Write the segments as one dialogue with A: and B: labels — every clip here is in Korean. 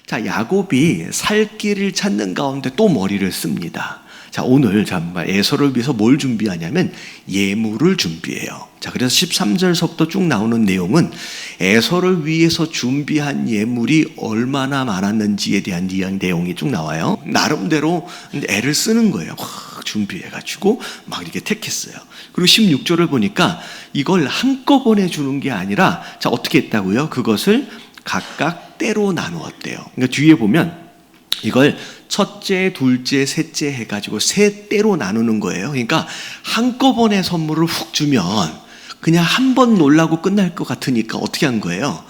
A: 자, 야곱이 살 길을 찾는 가운데 또 머리를 씁니다. 자, 오늘 정말 에서를 위해서 뭘 준비하냐면 예물을 준비해요. 자, 그래서 13절서부터 쭉 나오는 내용은 에서를 위해서 준비한 예물이 얼마나 많았는지에 대한 내용이 쭉 나와요. 나름대로 애를 쓰는 거예요. 준비해가지고 막 이렇게 택했어요. 그리고 16절을 보니까 이걸 한꺼번에 주는 게 아니라, 자, 어떻게 했다고요? 그것을 각각 때로 나누었대요. 그러니까 뒤에 보면 이걸 첫째, 둘째, 셋째 해가지고 세 때로 나누는 거예요. 그러니까 한꺼번에 선물을 훅 주면 그냥 한 번 놀라고 끝날 것 같으니까 어떻게 한 거예요?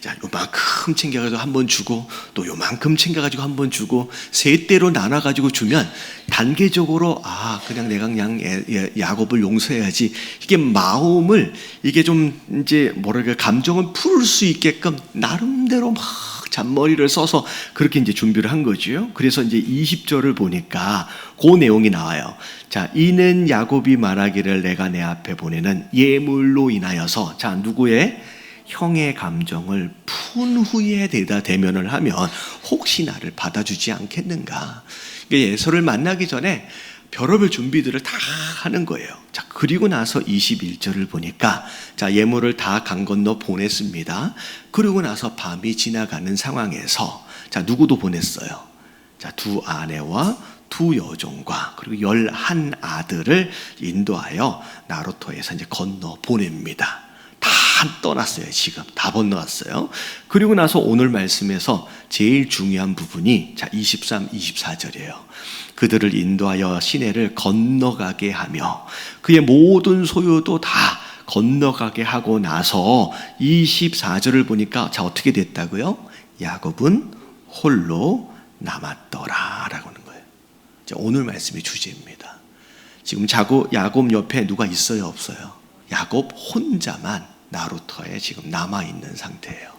A: 자, 요만큼 챙겨가지고 한 번 주고, 또 요만큼 챙겨가지고 한 번 주고, 세 때로 나눠가지고 주면 단계적으로, 그냥 내가 그냥 야곱을 용서해야지. 이게 마음을, 이게 좀 이제 감정을 풀 수 있게끔 나름대로 막 잔머리를 써서 그렇게 이제 준비를 한 거죠. 그래서 이제 20절을 보니까 그 내용이 나와요. 자, 이는 야곱이 말하기를 내가 내 앞에 보내는 예물로 인하여서, 자, 누구의? 형의 감정을 푼 후에 대면을 하면 혹시 나를 받아주지 않겠는가. 예서를 만나기 전에 별의별 준비들을 다 하는 거예요. 자, 그리고 나서 21절을 보니까, 자, 예물을 다 강 건너 보냈습니다. 그리고 나서 밤이 지나가는 상황에서, 자, 누구도 보냈어요. 자, 두 아내와 두 여종과 그리고 11아들을 인도하여 나루토에서 이제 건너 보냅니다. 다 떠났어요. 지금 다 건너갔어요. 그리고 나서 오늘 말씀에서 제일 중요한 부분이, 자, 23, 24절이에요. 그들을 인도하여 시내를 건너가게 하며 그의 모든 소유도 다 건너가게 하고 나서 24절을 보니까, 자, 어떻게 됐다고요? 야곱은 홀로 남았더라 라고 하는 거예요. 자, 오늘 말씀의 주제입니다. 지금 야곱 옆에 누가 있어요? 없어요? 야곱 혼자만 나루터에 지금 남아있는 상태예요.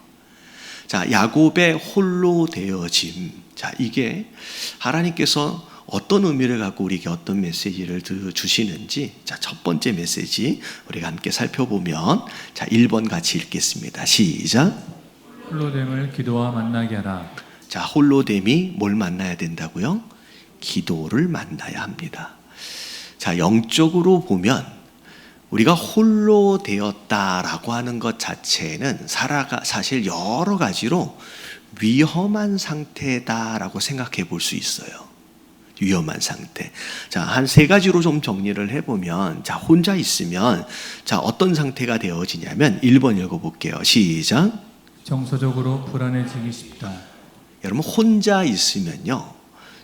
A: 자, 야곱의 홀로 되어짐. 자, 이게 하나님께서 어떤 의미를 갖고 우리에게 어떤 메시지를 주시는지, 자, 첫 번째 메시지 우리가 함께 살펴보면, 자, 1번 같이 읽겠습니다. 시작.
B: 홀로됨을 기도와 만나게 하라.
A: 자, 홀로됨이 뭘 만나야 된다고요? 기도를 만나야 합니다. 자, 영적으로 보면 우리가 홀로 되었다라고 하는 것 자체는 사실 여러 가지로 위험한 상태다라고 생각해 볼 수 있어요. 위험한 상태. 자, 한 세 가지로 좀 정리를 해보면, 자, 혼자 있으면, 자, 어떤 상태가 되어지냐면 1번 읽어볼게요. 시작.
B: 정서적으로 불안해지기 쉽다.
A: 여러분, 혼자 있으면요,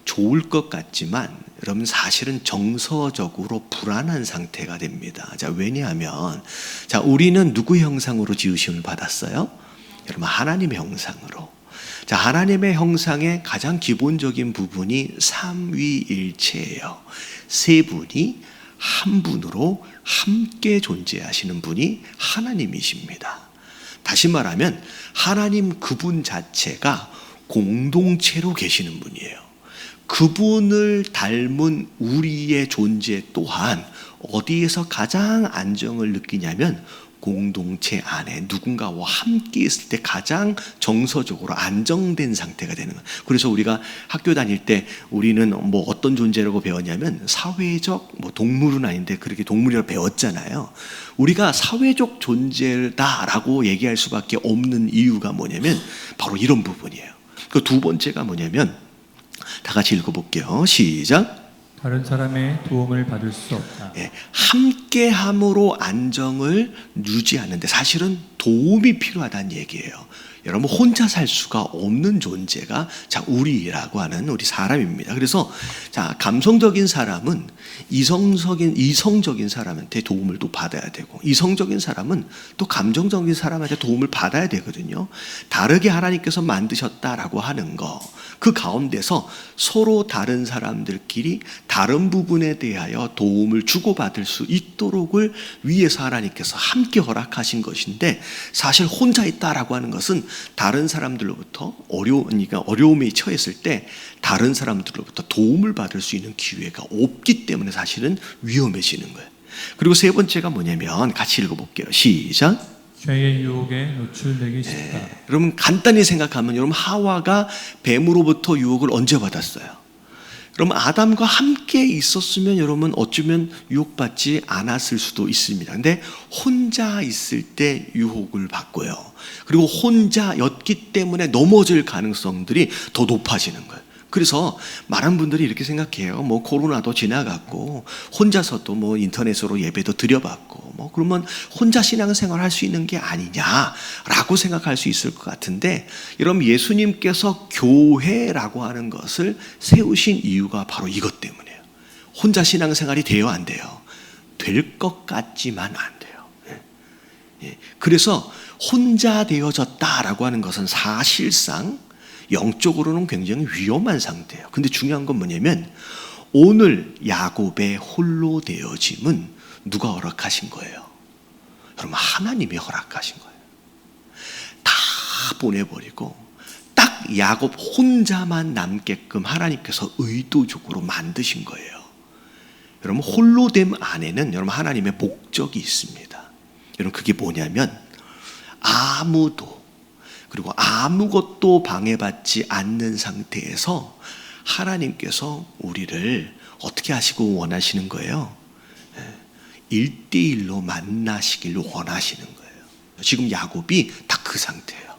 A: 좋을 것 같지만 여러분 사실은 정서적으로 불안한 상태가 됩니다. 자, 왜냐하면, 자, 우리는 누구의 형상으로 지으심을 받았어요? 여러분, 하나님의 형상으로. 자, 하나님의 형상의 가장 기본적인 부분이 삼위일체예요. 세 분이 한 분으로 함께 존재하시는 분이 하나님이십니다. 다시 말하면 하나님 그분 자체가 공동체로 계시는 분이에요. 그분을 닮은 우리의 존재 또한 어디에서 가장 안정을 느끼냐면 공동체 안에 누군가와 함께 있을 때 가장 정서적으로 안정된 상태가 되는 거예요. 그래서 우리가 학교 다닐 때 우리는 뭐 어떤 존재라고 배웠냐면 사회적, 뭐 동물은 아닌데 그렇게 동물이라고 배웠잖아요. 우리가 사회적 존재다라고 얘기할 수밖에 없는 이유가 뭐냐면 바로 이런 부분이에요. 그 두 번째가 뭐냐면, 다 같이 읽어볼게요. 시작.
B: 다른 사람의 도움을 받을 수 없다.
A: 함께함으로 안정을 유지하는데 사실은 도움이 필요하다는 얘기예요. 여러분, 혼자 살 수가 없는 존재가, 자, 우리라고 하는 우리 사람입니다. 그래서, 자, 감성적인 사람은 이성적인 사람한테 도움을 또 받아야 되고, 이성적인 사람은 또 감정적인 사람한테 도움을 받아야 되거든요. 다르게 하나님께서 만드셨다라고 하는 거, 그 가운데서 서로 다른 사람들끼리 다른 부분에 대하여 도움을 주고받을 수 있도록을 위해서 하나님께서 함께 허락하신 것인데, 사실 혼자 있다라고 하는 것은 다른 사람들로부터 어려움에 처했을 때 다른 사람들로부터 도움을 받을 수 있는 기회가 없기 때문에 사실은 위험해지는 거예요. 그리고 세 번째가 뭐냐면, 같이 읽어볼게요. 시작.
B: 죄의 유혹에 노출되기 쉽다.
A: 여러분 간단히 생각하면 여러분 하와가 뱀으로부터 유혹을 언제 받았어요? 여러분 아담과 함께 있었으면 여러분 어쩌면 유혹받지 않았을 수도 있습니다. 근데 혼자 있을 때 유혹을 받고요. 그리고 혼자였기 때문에 넘어질 가능성들이 더 높아지는 거예요. 그래서 많은 분들이 이렇게 생각해요. 뭐 코로나도 지나갔고 혼자서도 뭐 인터넷으로 예배도 드려봤고 뭐 그러면 혼자 신앙생활 할 수 있는 게 아니냐라고 생각할 수 있을 것 같은데, 여러분 예수님께서 교회라고 하는 것을 세우신 이유가 바로 이것 때문이에요. 혼자 신앙생활이 돼요, 안 돼요? 될 것 같지만 안 돼요. 그래서 혼자 되어졌다라고 하는 것은 사실상 영적으로는 굉장히 위험한 상태예요. 근데 중요한 건 뭐냐면 오늘 야곱의 홀로 되어짐은 누가 허락하신 거예요? 여러분 하나님이 허락하신 거예요. 다 보내버리고 딱 야곱 혼자만 남게끔 하나님께서 의도적으로 만드신 거예요. 여러분 홀로됨 안에는 여러분 하나님의 목적이 있습니다. 여러분 그게 뭐냐면 아무도 그리고 아무것도 방해받지 않는 상태에서 하나님께서 우리를 어떻게 하시고 원하시는 거예요? 1대1로 만나시길 원하시는 거예요. 지금 야곱이 딱 그 상태예요.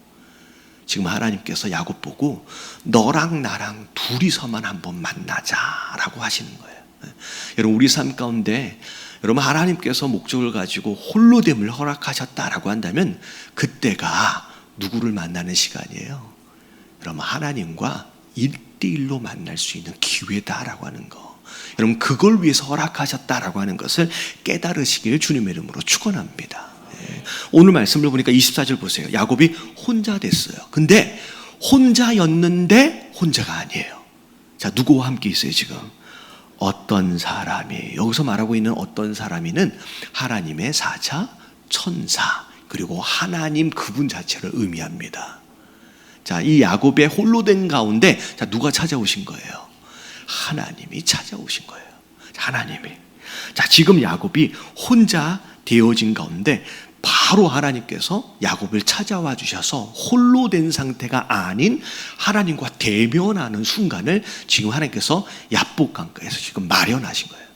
A: 지금 하나님께서 야곱 보고 너랑 나랑 둘이서만 한번 만나자라고 하시는 거예요. 여러분 우리 삶 가운데 여러분 하나님께서 목적을 가지고 홀로됨을 허락하셨다라고 한다면 그때가 누구를 만나는 시간이에요? 여러분 하나님과 1대1로 만날 수 있는 기회다라고 하는 거, 여러분 그걸 위해서 허락하셨다라고 하는 것을 깨달으시길 주님의 이름으로 축원합니다. 오늘 말씀을 보니까 24절 보세요. 야곱이 혼자 됐어요. 근데 혼자였는데 혼자가 아니에요. 자, 누구와 함께 있어요 지금? 어떤 사람이, 여기서 말하고 있는 어떤 사람이는 하나님의 사자, 천사, 그리고 하나님 그분 자체를 의미합니다. 자, 이 야곱의 홀로 된 가운데 자, 누가 찾아오신 거예요? 하나님이 찾아오신 거예요. 하나님이. 자, 지금 야곱이 혼자 되어진 가운데 바로 하나님께서 야곱을 찾아와 주셔서 홀로 된 상태가 아닌 하나님과 대면하는 순간을 지금 하나님께서 야복강가에서 지금 마련하신 거예요.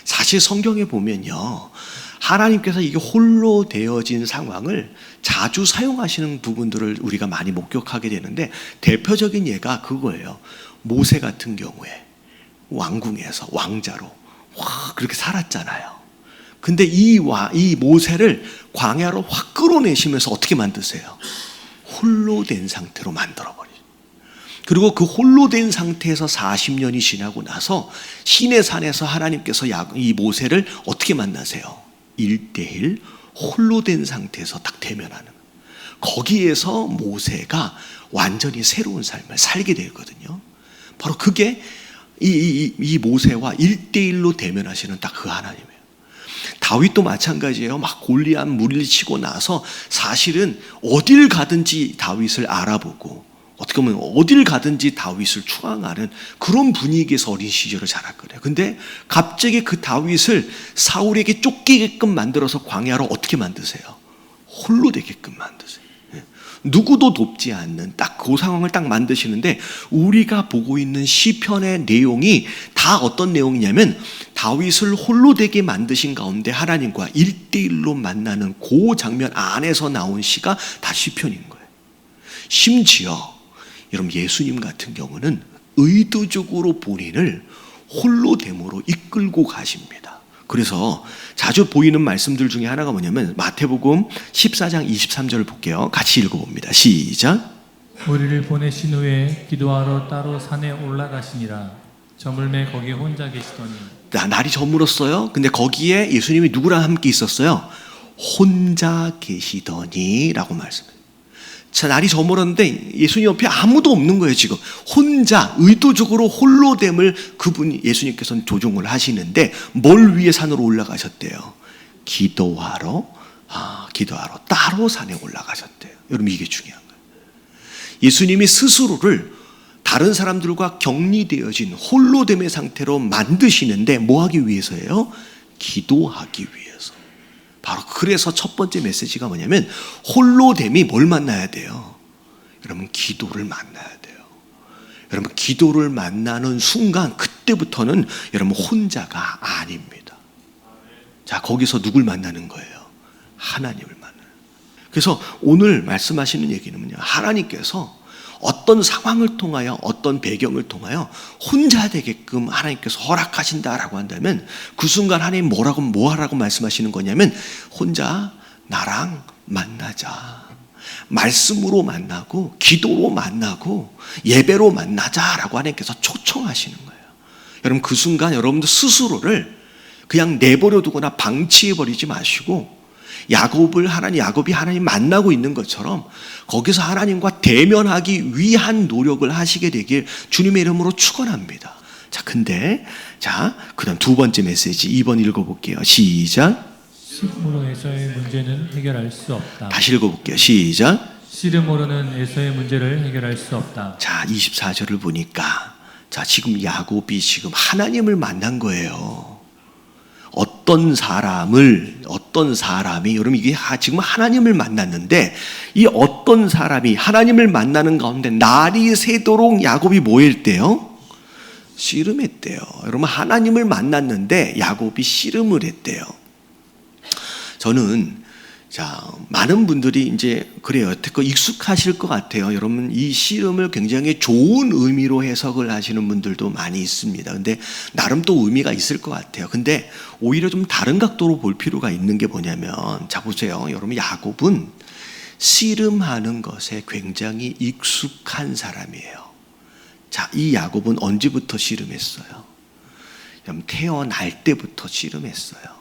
A: 사실 성경에 보면요, 하나님께서 이게 홀로 되어진 상황을 자주 사용하시는 부분들을 우리가 많이 목격하게 되는데, 대표적인 예가 그거예요. 모세 같은 경우에 왕궁에서 왕자로 그렇게 살았잖아요. 근데 이 모세를 광야로 확 끌어내시면서 어떻게 만드세요? 홀로 된 상태로 만들어버려요. 그리고 그 홀로 된 상태에서 40년이 지나고 나서 시내 산에서 하나님께서 이 모세를 어떻게 만나세요? 1대1 홀로 된 상태에서 딱 대면하는 거예요. 거기에서 모세가 완전히 새로운 삶을 살게 되거든요. 바로 그게 이 모세와 1대1로 대면하시는 딱 그 하나님이에요. 다윗도 마찬가지예요. 막 골리앗 물리치고 나서 사실은 어딜 가든지 다윗을 알아보고 어떻게 보면 어딜 가든지 다윗을 추앙하는 그런 분위기에서 어린 시절을 자랐거든요. 근데 갑자기 그 다윗을 사울에게 쫓기게끔 만들어서 광야로 어떻게 만드세요? 홀로 되게끔 만드세요. 누구도 돕지 않는 딱 그 상황을 딱 만드시는데, 우리가 보고 있는 시편의 내용이 다 어떤 내용이냐면 다윗을 홀로 되게 만드신 가운데 하나님과 1대1로 만나는 그 장면 안에서 나온 시가 다 시편인 거예요. 심지어 여러분 예수님 같은 경우는 의도적으로 본인을 홀로됨으로 이끌고 가십니다. 그래서 자주 보이는 말씀들 중에 하나가 뭐냐면 마태복음 14장 23절을 볼게요. 같이 읽어봅니다. 시작.
B: 우리를 보내신 후에 기도하러 따로 산에 올라가시니라. 저물매 거기 혼자 계시더니.
A: 날이 저물었어요. 근데 거기에 예수님이 누구랑 함께 있었어요? 혼자 계시더니 라고 말씀해요. 자, 날이 저물었는데 예수님 옆에 아무도 없는 거예요. 지금 혼자 의도적으로 홀로됨을 그분이 예수님께서는 조종을 하시는데, 뭘 위해 산으로 올라가셨대요? 기도하러 따로 산에 올라가셨대요. 여러분 이게 중요한 거예요. 예수님이 스스로를 다른 사람들과 격리되어진 홀로됨의 상태로 만드시는데 뭐 하기 위해서예요? 기도하기 위해서. 바로 그래서 첫 번째 메시지가 뭐냐면 홀로됨이 뭘 만나야 돼요? 여러분 기도를 만나야 돼요. 여러분 기도를 만나는 순간 그때부터는 여러분 혼자가 아닙니다. 자, 거기서 누굴 만나는 거예요? 하나님을 만나는 거예요. 그래서 오늘 말씀하시는 얘기는 뭐냐? 하나님께서 어떤 상황을 통하여 어떤 배경을 통하여 혼자 되게끔 하나님께서 허락하신다라고 한다면 그 순간 하나님 뭐 하라고 말씀하시는 거냐면 혼자 나랑 만나자. 말씀으로 만나고 기도로 만나고 예배로 만나자라고 하나님께서 초청하시는 거예요. 여러분 그 순간 여러분들 스스로를 그냥 내버려 두거나 방치해 버리지 마시고 야곱이 하나님 만나고 있는 것처럼 거기서 하나님과 대면하기 위한 노력을 하시게 되길 주님의 이름으로 축원합니다. 자, 근데 그다음 두 번째 메시지 2번 읽어볼게요. 시작.
B: 씨름으로 에서의 문제는 해결할 수 없다.
A: 다시 읽어볼게요. 시작.
B: 씨름으로는 에서의 문제를 해결할 수 없다.
A: 자, 24절을 보니까 지금 야곱이 지금 하나님을 만난 거예요. 어떤 사람이 여러분 이게 지금 하나님을 만났는데 이 어떤 사람이 하나님을 만나는 가운데 날이 새도록 야곱이 뭐 했대요? 씨름했대요. 여러분 하나님을 만났는데 야곱이 씨름을 했대요. 저는 많은 분들이 이제 그래요. 여태껏 익숙하실 것 같아요. 여러분 이 씨름을 굉장히 좋은 의미로 해석을 하시는 분들도 많이 있습니다. 근데 나름 또 의미가 있을 것 같아요. 근데 오히려 좀 다른 각도로 볼 필요가 있는 게 뭐냐면 보세요. 여러분 야곱은 씨름하는 것에 굉장히 익숙한 사람이에요. 이 야곱은 언제부터 씨름했어요? 태어날 때부터 씨름했어요.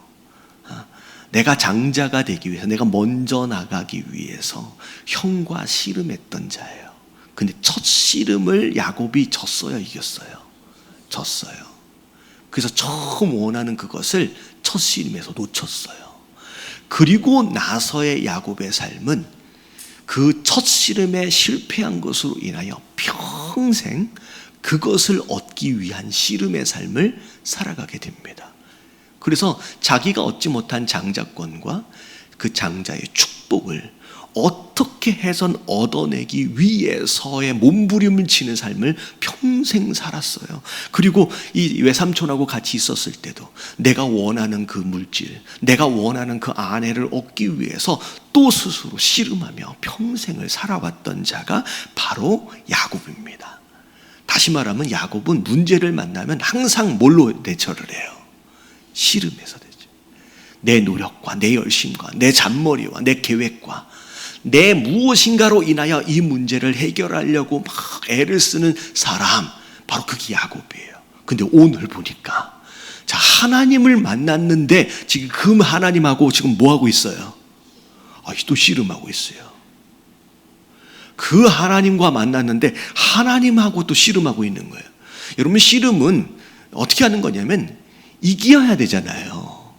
A: 내가 장자가 되기 위해서, 내가 먼저 나가기 위해서 형과 씨름했던 자예요. 근데 첫 씨름을 야곱이 졌어요, 이겼어요? 졌어요. 그래서 처음 원하는 그것을 첫 씨름에서 놓쳤어요. 그리고 나서의 야곱의 삶은 그 첫 씨름에 실패한 것으로 인하여 평생 그것을 얻기 위한 씨름의 삶을 살아가게 됩니다. 그래서 자기가 얻지 못한 장자권과 그 장자의 축복을 어떻게 해선 얻어내기 위해서의 몸부림을 치는 삶을 평생 살았어요. 그리고 이 외삼촌하고 같이 있었을 때도 내가 원하는 그 물질, 내가 원하는 그 아내를 얻기 위해서 또 스스로 씨름하며 평생을 살아왔던 자가 바로 야곱입니다. 다시 말하면 야곱은 문제를 만나면 항상 뭘로 대처를 해요? 씨름해서 되죠. 내 노력과 내 열심과 내 잔머리와 내 계획과 내 무엇인가로 인하여 이 문제를 해결하려고 막 애를 쓰는 사람, 바로 그게 야곱이에요. 근데 오늘 보니까 하나님을 만났는데 지금 그 하나님하고 지금 뭐 하고 있어요? 또 씨름하고 있어요. 그 하나님과 만났는데 하나님하고 또 씨름하고 있는 거예요. 여러분 씨름은 어떻게 하는 거냐면 이겨야 되잖아요.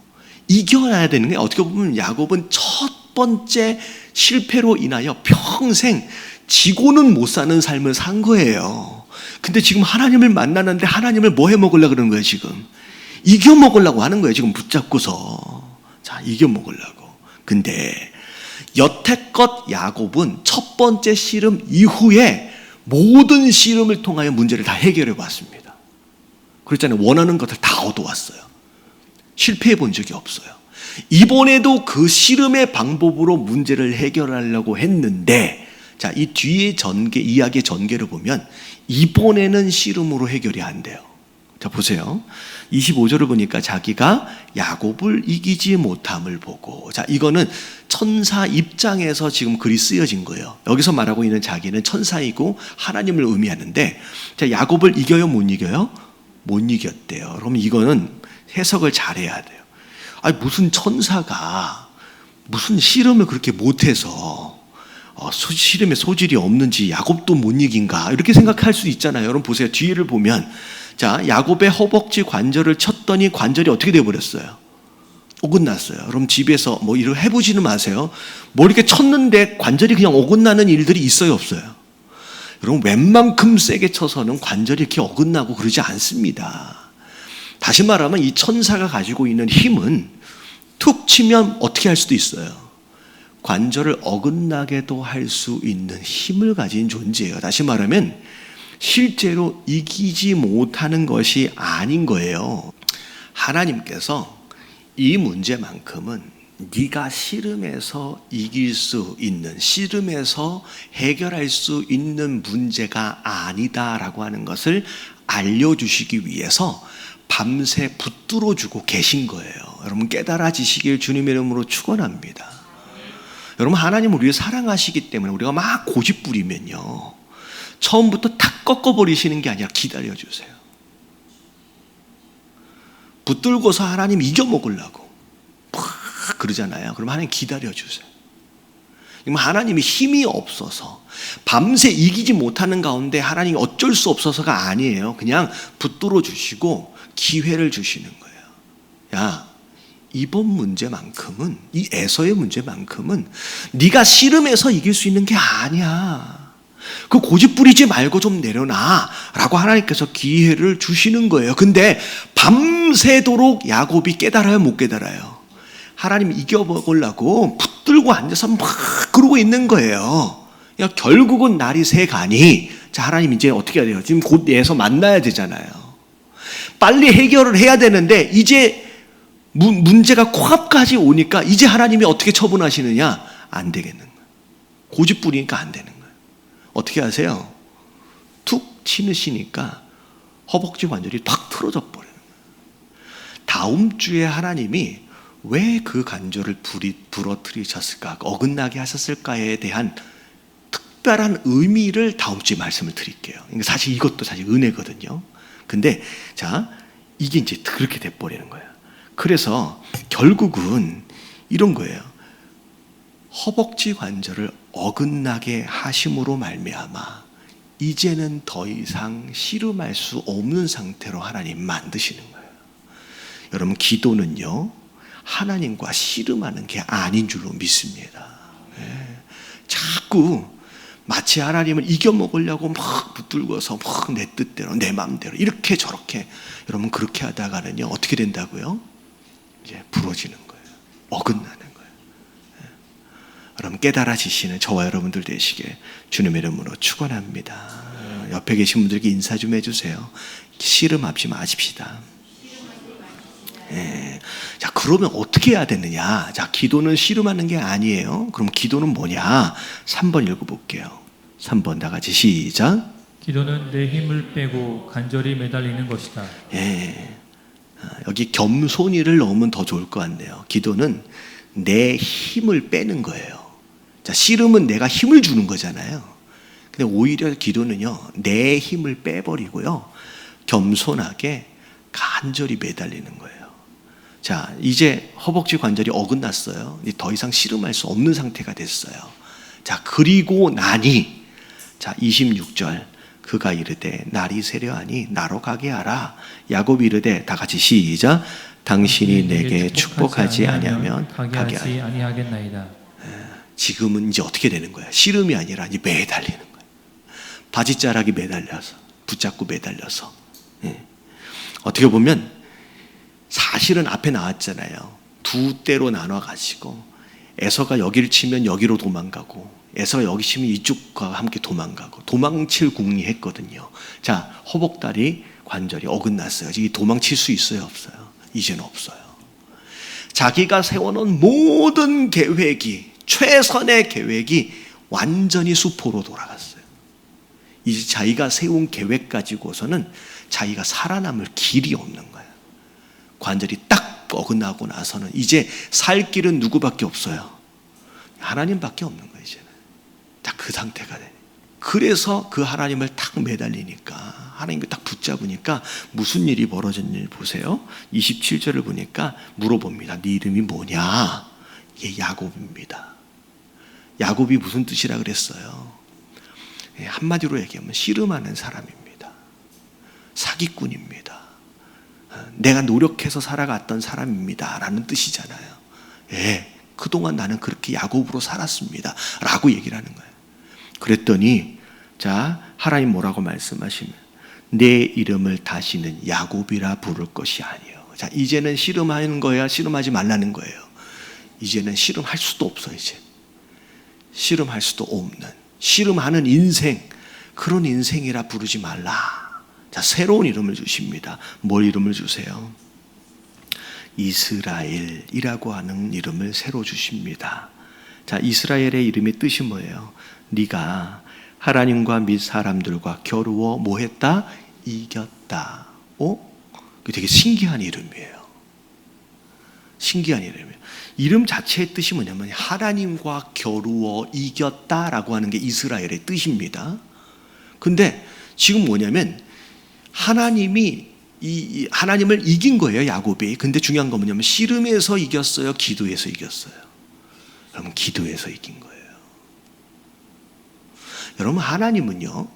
A: 이겨야 되는 게 어떻게 보면 야곱은 첫 번째 실패로 인하여 평생 지고는 못 사는 삶을 산 거예요. 근데 지금 하나님을 만나는데 하나님을 뭐 해 먹으려고 그러는 거예요, 지금? 이겨 먹으려고 하는 거예요, 지금 붙잡고서. 이겨 먹으려고. 근데 여태껏 야곱은 첫 번째 씨름 이후에 모든 씨름을 통하여 문제를 다 해결해 왔습니다. 그렇잖아요. 원하는 것을 다 얻어왔어요. 실패해 본 적이 없어요. 이번에도 그 씨름의 방법으로 문제를 해결하려고 했는데, 이 뒤에 이야기의 전개를 보면 이번에는 씨름으로 해결이 안 돼요. 보세요. 25절을 보니까 자기가 야곱을 이기지 못함을 보고, 이거는 천사 입장에서 지금 글이 쓰여진 거예요. 여기서 말하고 있는 자기는 천사이고 하나님을 의미하는데, 야곱을 이겨요, 못 이겨요? 못 이겼대요. 그러면 이거는 해석을 잘해야 돼요. 무슨 천사가 무슨 씨름을 그렇게 못해서 씨름에 소질이 없는지 야곱도 못 이긴가 이렇게 생각할 수 있잖아요. 여러분 보세요. 뒤를 보면 야곱의 허벅지 관절을 쳤더니 관절이 어떻게 돼버렸어요? 어긋났어요. 여러분 집에서 뭐 이렇게 해보지는 마세요. 뭐 이렇게 쳤는데 관절이 그냥 어긋나는 일들이 있어요, 없어요? 여러분 웬만큼 세게 쳐서는 관절이 이렇게 어긋나고 그러지 않습니다. 다시 말하면 이 천사가 가지고 있는 힘은 툭 치면 어떻게 할 수도 있어요. 관절을 어긋나게도 할 수 있는 힘을 가진 존재예요. 다시 말하면 실제로 이기지 못하는 것이 아닌 거예요. 하나님께서 이 문제만큼은 네가 씨름해서 이길 수 있는, 씨름해서 해결할 수 있는 문제가 아니다라고 하는 것을 알려주시기 위해서 밤새 붙들어주고 계신 거예요. 여러분 깨달아지시길 주님의 이름으로 축원합니다. 여러분 하나님을 우리를 사랑하시기 때문에 우리가 막 고집 부리면요, 처음부터 탁 꺾어버리시는 게 아니라 기다려주세요. 붙들고서 하나님 이겨먹으려고 막 그러잖아요. 그럼 하나님 기다려주세요. 하나님이 힘이 없어서 밤새 이기지 못하는 가운데 하나님이 어쩔 수 없어서가 아니에요. 그냥 붙들어 주시고 기회를 주시는 거예요. 야, 이번 문제만큼은, 이 에서의 문제만큼은 네가 씨름해서 이길 수 있는 게 아니야. 그 고집 부리지 말고 좀 내려놔 라고 하나님께서 기회를 주시는 거예요. 근데 밤새도록 야곱이 깨달아요, 못 깨달아요? 하나님 이겨먹으려고 붙들고 앉아서 막 그러고 있는 거예요. 결국은 날이 새가니, 자, 하나님 이제 어떻게 해야 돼요? 지금 곧 에서 만나야 되잖아요. 빨리 해결을 해야 되는데 이제 문제가 코앞까지 오니까 이제 하나님이 어떻게 처분하시느냐? 안 되겠는 거예요. 고집 부리니까 안 되는 거예요. 어떻게 하세요? 툭 치시니까 허벅지 관절이 탁 틀어져 버려요. 다음 주에 하나님이 왜 그 관절을 부러뜨리셨을까, 어긋나게 하셨을까에 대한 특별한 의미를 다음 주에 말씀을 드릴게요. 사실 이것도 사실 은혜거든요. 근데 자, 이게 이제 그렇게 돼버리는 거예요. 그래서 결국은 이런 거예요. 허벅지 관절을 어긋나게 하심으로 말미암아 이제는 더 이상 씨름할 수 없는 상태로 하나님 만드시는 거예요. 여러분 기도는요, 하나님과 씨름하는 게 아닌 줄로 믿습니다. 자꾸 마치 하나님을 이겨먹으려고 막 붙들고서 막 내 뜻대로 내 마음대로 이렇게 저렇게, 여러분 그렇게 하다가는요 어떻게 된다고요? 이제 부러지는 거예요. 어긋나는 거예요. 여러분 깨달아지시는 저와 여러분들 되시게 주님의 이름으로 축원합니다. 옆에 계신 분들에게 인사 좀 해주세요. 씨름하지 마십시다. 자, 그러면 어떻게 해야 되느냐? 자, 기도는 씨름하는 게 아니에요. 그럼 기도는 뭐냐? 3번 읽어볼게요. 3번 다 같이 시작.
B: 기도는 내 힘을 빼고 간절히 매달리는 것이다.
A: 여기 겸손이를 넣으면 더 좋을 것 같네요. 기도는 내 힘을 빼는 거예요. 자, 씨름은 내가 힘을 주는 거잖아요. 근데 오히려 기도는요, 내 힘을 빼버리고요, 겸손하게 간절히 매달리는 거예요. 자, 이제 허벅지 관절이 어긋났어요. 이제 더 이상 씨름할 수 없는 상태가 됐어요. 자, 그리고 나니, 자, 26절. 그가 이르되 날이 세려하니 나로 가게 하라. 야곱이 이르되 다 같이 시작. 당신이 내게 축복하지 아니하면 가게 하지
B: 아니하겠나이다.
A: 지금은 이제 어떻게 되는 거야? 씨름이 아니라 이제 매달리는 거야. 바지자락이 매달려서, 붙잡고 매달려서. 어떻게 보면 사실은 앞에 나왔잖아요. 두 때로 나눠가지고 에서가 여기를 치면 여기로 도망가고 에서가 여기 치면 이쪽과 함께 도망가고 도망칠 궁리했거든요. 자, 허벅다리 관절이 어긋났어요. 이 도망칠 수 있어요, 없어요? 이제는 없어요. 자기가 세워놓은 모든 계획이, 최선의 계획이 완전히 수포로 돌아갔어요. 이제 자기가 세운 계획 가지고서는 자기가 살아남을 길이 없는 거예요. 관절이 딱 어긋나고 나서는 이제 살 길은 누구밖에 없어요? 하나님밖에 없는 거예요, 이제는. 딱 그 상태가 돼. 그래서 그 하나님을 딱 매달리니까, 하나님을 딱 붙잡으니까 무슨 일이 벌어졌는지 보세요. 27절을 보니까 물어봅니다. 네 이름이 뭐냐? 이게 야곱입니다. 야곱이 무슨 뜻이라 그랬어요? 한마디로 얘기하면 씨름하는 사람입니다. 사기꾼입니다. 내가 노력해서 살아갔던 사람입니다 라는 뜻이잖아요. 그동안 나는 그렇게 야곱으로 살았습니다 라고 얘기를 하는 거예요. 그랬더니 자, 하나님 뭐라고 말씀하시면 내 이름을 다시는 야곱이라 부를 것이 아니에요. 자, 이제는 씨름하는 거야, 씨름하지 말라는 거예요. 이제는 씨름할 수도 없어. 이제 씨름할 수도 없는, 씨름하는 인생, 그런 인생이라 부르지 말라. 자, 새로운 이름을 주십니다. 뭘 이름을 주세요? 이스라엘이라고 하는 이름을 새로 주십니다. 자, 이스라엘의 이름의 뜻이 뭐예요? 네가 하나님과 및 사람들과 겨루어 뭐 했다? 이겼다. 그게 되게 신기한 이름이에요. 신기한 이름이에요. 이름 자체의 뜻이 뭐냐면 하나님과 겨루어 이겼다라고 하는 게 이스라엘의 뜻입니다. 근데 지금 뭐냐면 하나님이 하나님을 이긴 거예요, 야곱이. 근데 중요한 건 뭐냐면 씨름에서 이겼어요, 기도에서 이겼어요? 여러분, 기도에서 이긴 거예요. 여러분, 하나님은요,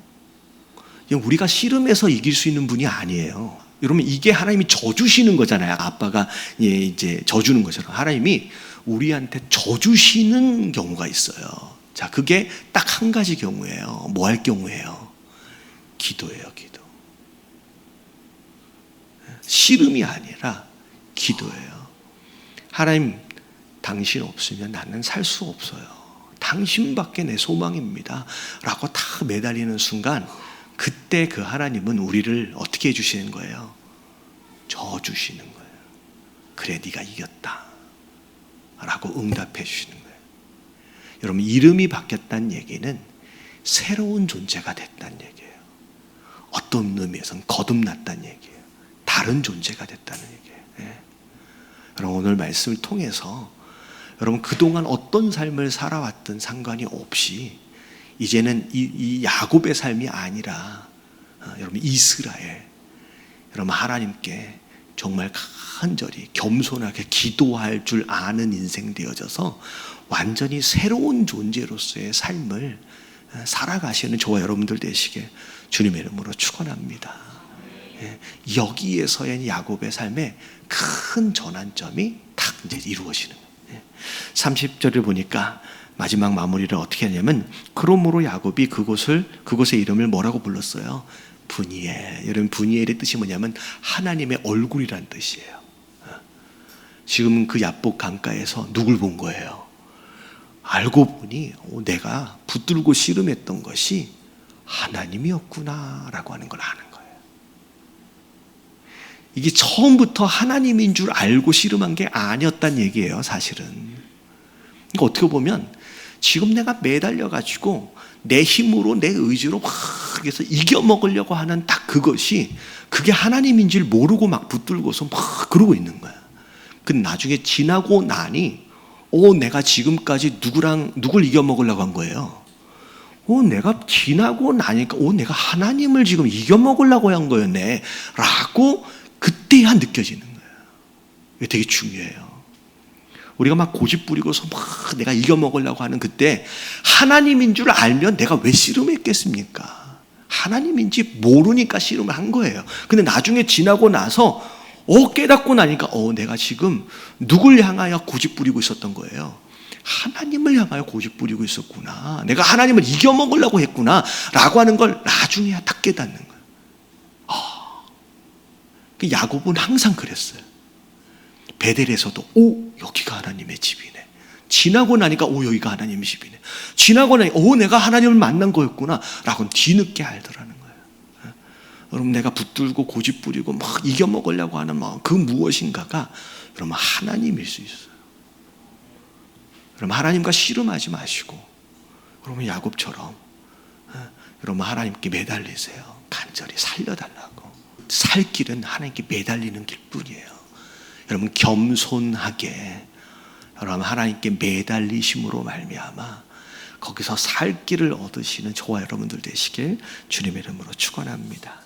A: 우리가 씨름에서 이길 수 있는 분이 아니에요. 여러분, 이게 하나님이 져주시는 거잖아요. 아빠가 이제 져주는 것처럼 하나님이 우리한테 져주시는 경우가 있어요. 자, 그게 딱 한 가지 경우예요. 뭐 할 경우예요? 기도예요, 기도. 씨름이 아니라 기도예요. 하나님, 당신 없으면 나는 살 수 없어요. 당신밖에 내 소망입니다. 라고 다 매달리는 순간, 그때 그 하나님은 우리를 어떻게 해주시는 거예요? 져주시는 거예요. 그래, 네가 이겼다 라고 응답해 주시는 거예요. 여러분, 이름이 바뀌었다는 얘기는 새로운 존재가 됐다는 얘기예요. 어떤 의미에서는 거듭났다는 얘기예요. 다른 존재가 됐다는 얘기예요. 예. 여러분, 오늘 말씀을 통해서 여러분, 그동안 어떤 삶을 살아왔든 상관이 없이 이제는 이 야곱의 삶이 아니라 여러분, 이스라엘, 여러분, 하나님께 정말 간절히 겸손하게 기도할 줄 아는 인생 되어져서 완전히 새로운 존재로서의 삶을 살아가시는 저와 여러분들 되시게 주님의 이름으로 축원합니다. 여기에서의 야곱의 삶에 큰 전환점이 딱 이제 이루어지는 거예요. 30절을 보니까 마지막 마무리를 어떻게 하냐면, 그러므로 야곱이 그곳의 이름을 뭐라고 불렀어요? 분이엘. 여러분, 분이엘의 뜻이 뭐냐면 하나님의 얼굴이란 뜻이에요. 지금 그 야복 강가에서 누굴 본 거예요? 알고 보니 내가 붙들고 씨름했던 것이 하나님이었구나 라고 하는 걸 아는 거예요. 이게 처음부터 하나님인 줄 알고 씨름한 게 아니었단 얘기예요, 사실은. 그러니까 어떻게 보면 지금 내가 매달려가지고 내 힘으로, 내 의지로 막 해서 이겨먹으려고 하는 딱 그게 하나님인 줄 모르고 막 붙들고서 막 그러고 있는 거야. 근데 나중에 지나고 나니 내가 지금까지 누굴 이겨먹으려고 한 거예요. 내가 지나고 나니까 내가 하나님을 지금 이겨먹으려고 한 거였네 라고 그때야 느껴지는 거예요. 이게 되게 중요해요. 우리가 막 고집 부리고서 막 내가 이겨먹으려고 하는 그때 하나님인 줄 알면 내가 왜 씨름했겠습니까? 하나님인지 모르니까 씨름을 한 거예요. 근데 나중에 지나고 나서 깨닫고 나니까 내가 지금 누굴 향하여 고집 부리고 있었던 거예요. 하나님을 향하여 고집 부리고 있었구나. 내가 하나님을 이겨먹으려고 했구나 라고 하는 걸 나중에야 딱 깨닫는 거예요. 그 야곱은 항상 그랬어요. 베델에서도 여기가 하나님의 집이네. 지나고 나니까 여기가 하나님의 집이네. 지나고 나니까 내가 하나님을 만난 거였구나 라고 뒤늦게 알더라는 거예요. 여러분, 내가 붙들고 고집 부리고 막 이겨먹으려고 하는 그 무엇인가가 여러분 하나님일 수 있어요. 여러분, 하나님과 씨름하지 마시고 여러분 야곱처럼 여러분 하나님께 매달리세요. 간절히 살려달라고. 살 길은 하나님께 매달리는 길뿐이에요. 여러분, 겸손하게 여러분 하나님께 매달리심으로 말미암아 거기서 살 길을 얻으시는 저와 여러분들 되시길 주님의 이름으로 축원합니다.